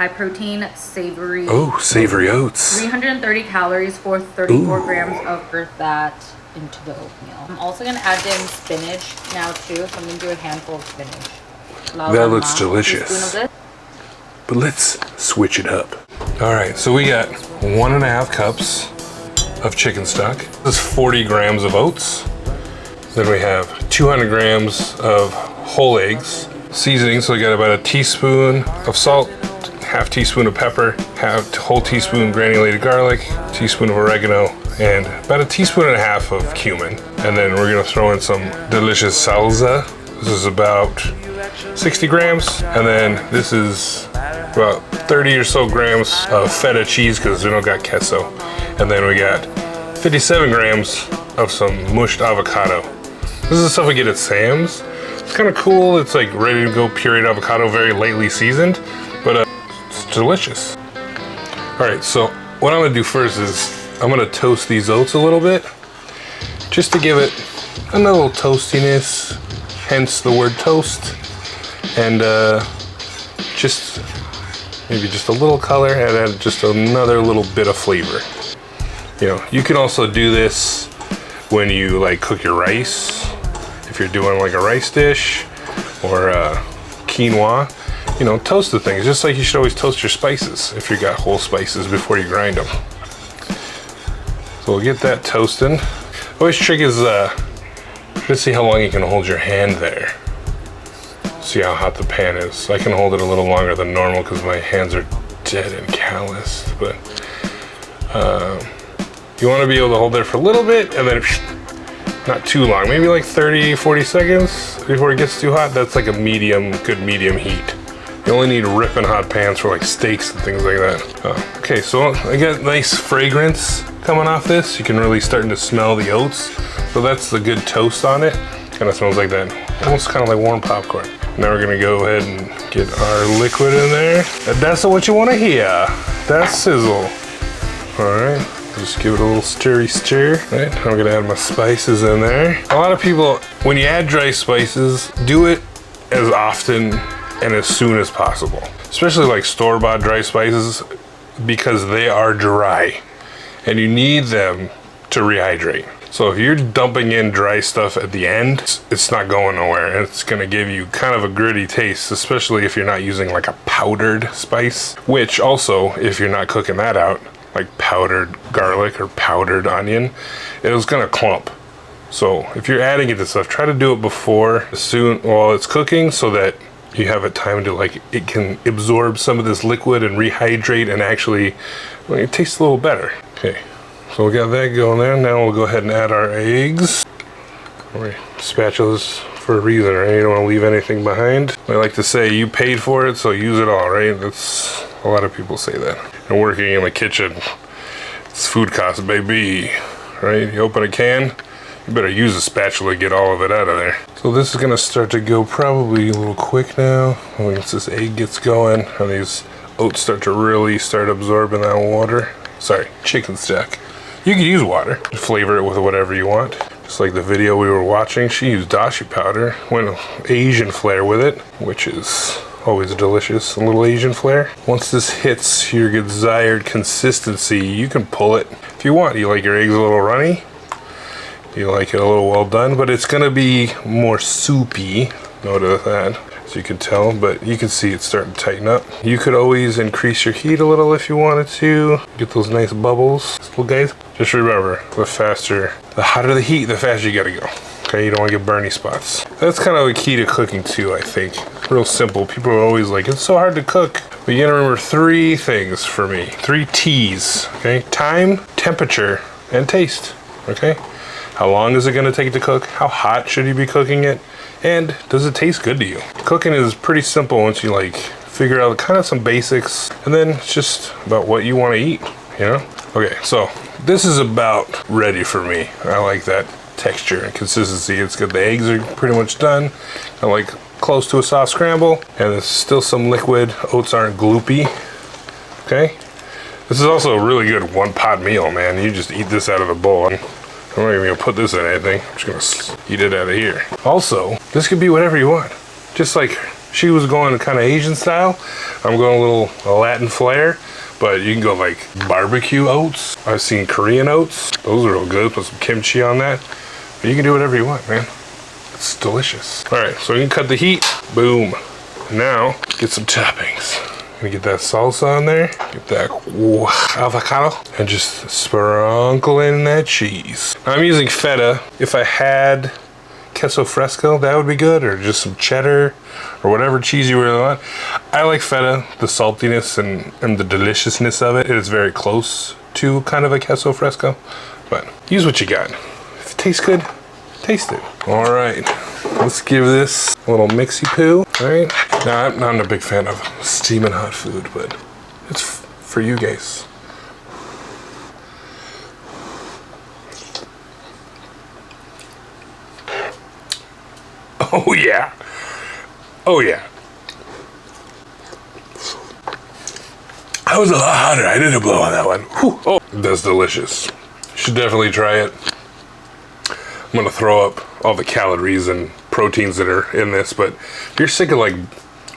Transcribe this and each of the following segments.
High protein, savory. Oh, savory oats. 330 calories for 34 grams of earth fat into the oatmeal. I'm also gonna add in spinach now too, so I'm gonna do a handful of spinach. That looks delicious. But let's switch it up. All right, so we got 1.5 cups of chicken stock. This is 40 grams of oats. Then we have 200 grams of whole eggs. Seasoning, so we got about a teaspoon of salt, half teaspoon of pepper, half whole teaspoon granulated garlic, teaspoon of oregano, and about a teaspoon and a half of cumin. And then we're gonna throw in some delicious salsa. This is about 60 grams. And then this is about 30 or so grams of feta cheese because we don't got queso. And then we got 57 grams of some mushed avocado. This is the stuff we get at Sam's. It's kind of cool. It's like ready to go pureed avocado, very lightly seasoned, but it's delicious. All right, so what I'm gonna do first is I'm gonna toast these oats a little bit, just to give it a little toastiness, hence the word toast, and just maybe just a little color and then just another little bit of flavor. You know, you can also do this when you like cook your rice. If you're doing like a rice dish or quinoa, you know, toast the things. Just like you should always toast your spices if you got whole spices before you grind them. So we'll get that toasting. Always trick is to see how long you can hold your hand there. See how hot the pan is. I can hold it a little longer than normal because my hands are dead and calloused, but you want to be able to hold there for a little bit and then not too long, maybe like 30-40 seconds before it gets too hot. That's like a good medium heat. You only need ripping hot pans for like steaks and things like that. Okay, so I got nice fragrance coming off this. You can really starting to smell the oats. So that's the good toast on it. Kind of smells like that, almost kind of like warm popcorn. Now we're gonna go ahead and get our liquid in there. That's what you want to hear. That sizzle. All right. Just give it a little stir. Right, I'm gonna add my spices in there. A lot of people, when you add dry spices, do it as often and as soon as possible. Especially like store-bought dry spices, because they are dry and you need them to rehydrate. So if you're dumping in dry stuff at the end, it's not going nowhere. It's gonna give you kind of a gritty taste, especially if you're not using like a powdered spice, which also, if you're not cooking that out, like powdered garlic or powdered onion, it's gonna clump. So if you're adding it to stuff, try to do it before, while it's cooking, so that you have a time to like, it can absorb some of this liquid and rehydrate and actually, well, it tastes a little better. Okay, so we got that going there. Now we'll go ahead and add our eggs. Spatulas for a reason, right? You don't want to leave anything behind. I like to say you paid for it, so use it all, right? That's, a lot of people say that. And working in the kitchen, it's food costs, baby, right? You open a can, you better use a spatula to get all of it out of there. So this is gonna start to go probably a little quick now. Once this egg gets going and these oats start to really start absorbing that water. Sorry, chicken stock. You can use water, flavor it with whatever you want. Just like the video we were watching, she used dashi powder, went Asian flair with it, which is always delicious, a little Asian flair. Once this hits your desired consistency, you can pull it if you want. You like your eggs a little runny, you like it a little well done, but it's gonna be more soupy, notice that, as you can tell, but you can see it's starting to tighten up. You could always increase your heat a little if you wanted to, get those nice bubbles. So guys, just remember, the hotter the heat, the faster you gotta go. Okay, you don't want to get burny spots. That's kind of a key to cooking too, I think. Real simple. People are always like, it's so hard to cook. But you gotta remember 3 things for me. 3 T's, okay? Time, temperature, and taste, okay? How long is it gonna take to cook? How hot should you be cooking it? And does it taste good to you? Cooking is pretty simple once you like figure out kind of some basics, and then it's just about what you want to eat, you know? Okay, so this is about ready for me. I like that texture and consistency. It's good. The eggs are pretty much done. I like close to a soft scramble, and there's still some liquid. Oats aren't gloopy. Okay, this is also a really good one-pot meal, man. You just eat this out of the bowl. I'm not even gonna put this in anything. I'm just gonna eat it out of here. Also, this could be whatever you want. Just like She was going kind of Asian style. I'm going a little Latin flair, but you can go like barbecue oats. I've seen Korean oats. Those are real good. Put some kimchi on that. But you can do whatever you want, man. It's delicious. All right, so we can cut the heat. Boom. Now, get some toppings. Gonna get that salsa on there. Get that avocado. And just sprinkle in that cheese. I'm using feta. If I had queso fresco, that would be good, or just some cheddar or whatever cheese you really want. I like feta, the saltiness and the deliciousness of it. It is very close to kind of a queso fresco, but use what you got. If it tastes good, taste it. All right, let's give this a little mixy poo. All right, now I'm not a big fan of steaming hot food, but it's for you guys. Oh yeah. Oh yeah. That was a lot hotter. I did a blow on that one. Whew. Oh, that's delicious. You should definitely try it. I'm gonna throw up all the calories and proteins that are in this, but if you're sick of like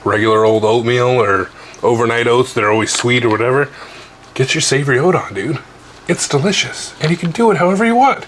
regular old oatmeal or overnight oats that are always sweet or whatever, get your savory oat on, dude. It's delicious, and you can do it however you want.